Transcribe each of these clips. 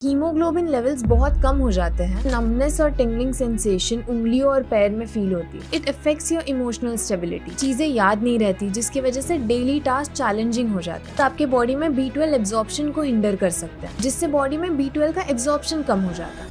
Haemoglobin levels बहुत कम हो जाते हैं, नमनेस और टिंगलिंग सेंसेशन उंगलियों और पैर में फील होती है। It affects your emotional stability, चीजें याद नहीं रहती जिसकी वजह से डेली टास्क चैलेंजिंग हो जाता है। तो आपके बॉडी में B12 एब्जॉर्प्शन को हिंडर कर सकता है, जिससे बॉडी में B12 का एब्जॉर्प्शन कम हो जाता है।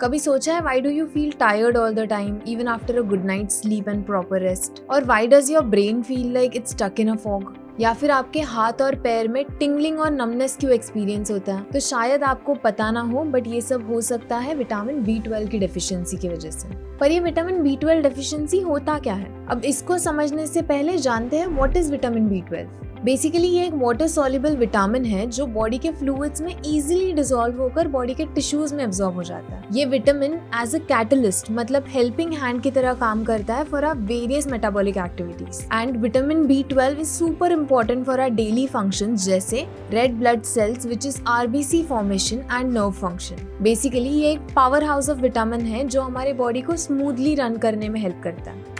कभी सोचा है why do you feel tired all the time even after a good night's sleep and proper rest? और why does your brain feel like it's stuck in a fog? या फिर आपके हाथ और पैर में टिंगलिंग और नमनेस क्यों एक्सपीरियंस होता है? तो शायद आपको पता ना हो, बट ये सब हो सकता है विटामिन B12 की डेफिशिएंसी की वजह से। पर ये विटामिन B12 डेफिशिएंसी होता क्या है? अब इसको समझने से पहले जानते हैं what is vitamin B12। Basically ये एक वाटर सॉल्युबल विटामिन है जो बॉडी के फ्लूइड्स में इजीली डिसॉल्व होकर बॉडी के टिश्यूज में एब्जॉर्ब हो जाता है। ये विटामिन एज अ कैटलिस्ट मतलब हेल्पिंग हैंड की तरह काम करता है for our various metabolic activities. And vitamin B12 is super important for our daily functions जैसे red blood cells which is RBC formation and nerve function. Basically ये एक power house of vitamin है जो हमारे बॉडी को smoothly run करने में help करता है।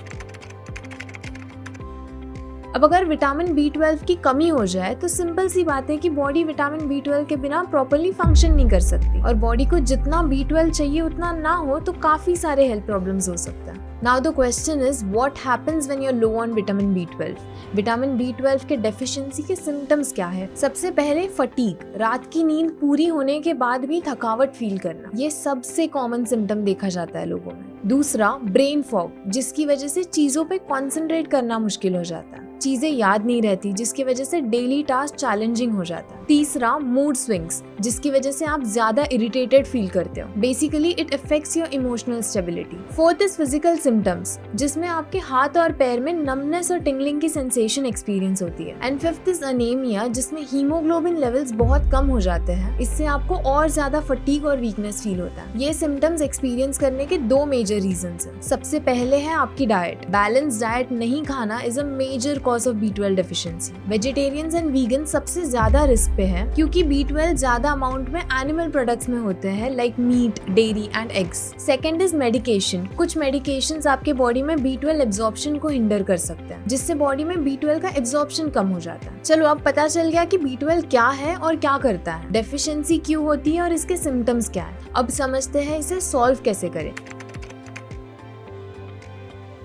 अब अगर विटामिन B12 की कमी हो जाए तो सिंपल सी बात है कि बॉडी विटामिन B12 के बिना प्रॉपर्ली फंक्शन नहीं कर सकती, और बॉडी को जितना B12 चाहिए उतना ना हो तो काफी सारे हेल्थ प्रॉब्लम्स हो सकता है। Now the question is what happens when you're low on vitamin B12? Vitamin B12 के डेफिशिएंसी के सिम्टम्स क्या है? सबसे पहले फटीग, रात की नींद पूरी होने के बाद भी थकावट फील करना, ये सबसे कॉमन सिम्टम देखा जाता है लोगों में। दूसरा ब्रेन फॉग, जिसकी वजह से चीजों पे कॉन्सेंट्रेट करना मुश्किल हो जाता है, चीजें याद नहीं रहती जिसकी वजह से डेली टास्क चैलेंजिंग हो जाता है। तीसरा मूड स्विंग्स, जिसकी वजह से आप ज्यादा इरिटेटेड फील करते हो। Basically it affects your emotional stability. Fourth is physical symptoms, जिसमें आपके हाथ और पैर में नमनेस और टिंगलिंग की सेंसेशन एक्सपीरियंस होती है। एंड फिफ्थ इज अनीमिया, जिसमें हीमोग्लोबिन लेवल्स बहुत कम हो जाते हैं। इससे आपको और ज्यादा फटीग और वीकनेस फील होता है। ये सिम्टम्स एक्सपीरियंस करने के दो मेजर रीजंस हैं। सबसे पहले है आपकी डाइट। बैलेंस डाइट नहीं खाना is a major cause of B12 deficiency. Vegetarians and vegan सबसे ज्यादा रिस्क पे है क्योंकि B12 ज्यादा अमाउंट में एनिमल प्रोडक्ट्स में होते हैं like meat, dairy and eggs. Second is medication. कुछ मेडिकेशंस आपके बॉडी में B12 एब्जॉर्प्शन को हिंडर कर सकते हैं, जिससे बॉडी में B12 का एब्जॉर्प्शन कम हो जाता है। चलो अब पता चल गया कि B12 क्या है और क्या करता है, डेफिशिएंसी क्यों होती है और इसके सिम्टम्स क्या है। अब समझते हैं इसे सॉल्व कैसे करें।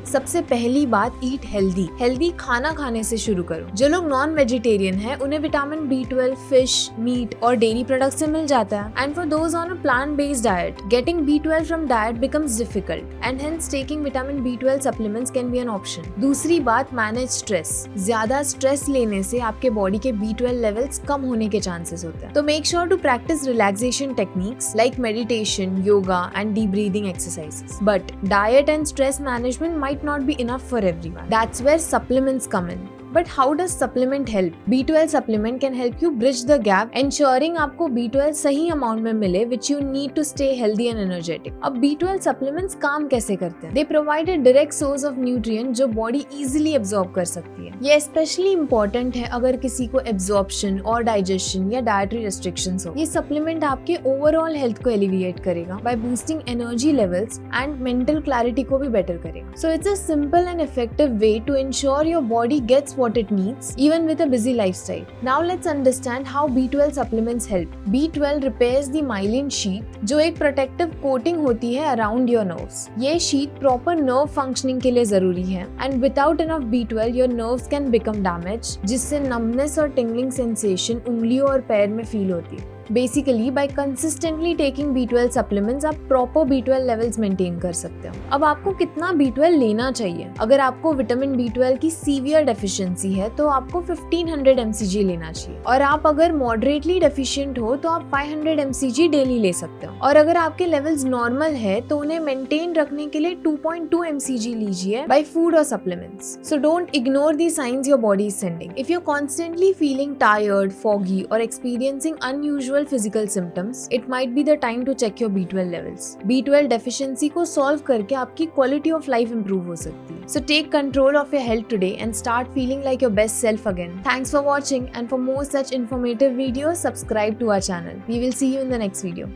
सबसे पहली बात, ईट हेल्दी। हेल्दी खाना खाने से शुरू करो। जो लोग नॉन वेजिटेरियन हैं उन्हें विटामिन B12 फिश, मीट और डेयरी प्रोडक्ट से मिल जाता है। And for those on a plant based diet, getting B12 from diet becomes difficult and hence taking vitamin B12 supplements can be an option. दूसरी बात, manage stress. ज्यादा stress लेने से आपके बॉडी के B12 लेवल्स कम होने के चांसेस होते हैं। तो make sure to practice relaxation techniques like meditation, yoga and deep breathing exercises. But diet and stress management might not be enough for everyone. That's where supplements come in. But how does supplement help? B12 supplement can help you bridge the gap, ensuring आपको B12 सही amount में मिले, which you need to stay healthy and energetic. अब B12 supplements काम कैसे करते हैं? They provide a direct source of nutrient जो body easily absorb कर सकती है। ये especially important है अगर किसी को absorption और digestion या dietary restrictions हो। ये supplement आपके overall health को alleviate करेगा by boosting energy levels and mental clarity को भी better करेगा। So it's a simple and effective way to ensure your body gets what it needs even with a busy lifestyle. Now let's understand how B12 supplements help. B12 repairs the myelin sheath, जो एक protective coating होती है around your nerves. ये sheath proper nerve functioning के लिए जरूरी है and without enough B12 your nerves can become damaged, जिससे numbness और tingling sensation उंगलियों और पैर में फील होती है। Basically bye consistently taking B12 supplements आप प्रॉपर B12 लेवल्स मेंटेन कर सकते हो। अब आपको कितना B12 लेना चाहिए? अगर आपको विटामिन B12 की सीवियर डेफिशिएंसी है तो आपको 1500 mcg लेना चाहिए, और आप अगर मॉडरेटली डेफिशिएंट हो तो आप 500 mcg डेली ले सकते हो। और अगर आपके लेवल्स नॉर्मल है तो उन्हें मेंटेन रखने के लिए 2.2 mcg लीजिए बाय फूड और supplements. So don't ignore the science your body is sending. If you are constantly feeling tired, foggy और experiencing unusual physical symptoms, it might be the time to check your B12 levels. B12 deficiency को solve करके आपकी quality of life improve हो सकती है। So take control of your health today and start feeling like your best self again. Thanks for watching, and for more such informative videos, subscribe to our channel. We will see you in the next video.